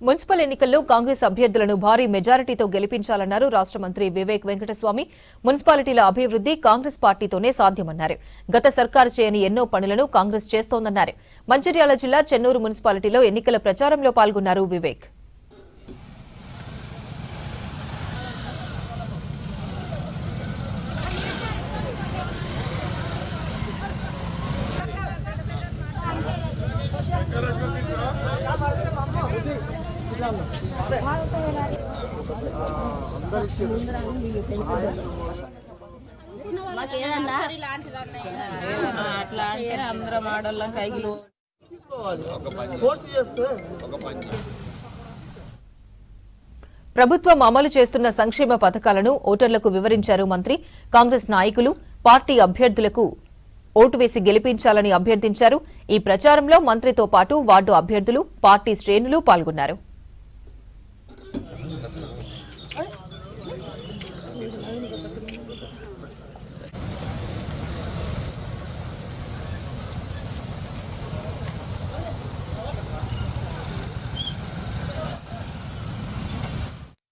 Municipal ఎన్నికల్లో కాంగ్రెస్ అభ్యర్థులను భారీ మెజారిటీతో గెలిపించాలన్నారు రాష్ట్ర మంత్రి వివేక్ వెంకటస్వామి. మున్సిపాలిటీల అభివృద్ధి కాంగ్రెస్ పార్టీతోనే సాధ్యమన్నారు. గత సర్కారు చేయని ఎన్నో పనులను కాంగ్రెస్ చేస్తోందన్నారు. మంచిర్యాల జిల్లా చెన్నూరు మున్సిపాలిటీలో ఎన్నికల ప్రచారంలో పాల్గొన్నారు వివేక్. ప్రభుత్వం అమలు చేస్తున్న సంక్షేమ పథకాలను ఓటర్లకు వివరించారు మంత్రి. కాంగ్రెస్ నాయకులు పార్టీ అభ్యర్థులకు ఓటు వేసి గెలిపించాలని అభ్యర్థించారు. ఈ ప్రచారంలో మంత్రితో పాటు వార్డు అభ్యర్థులు, పార్టీ శ్రేణులు పాల్గొన్నారు.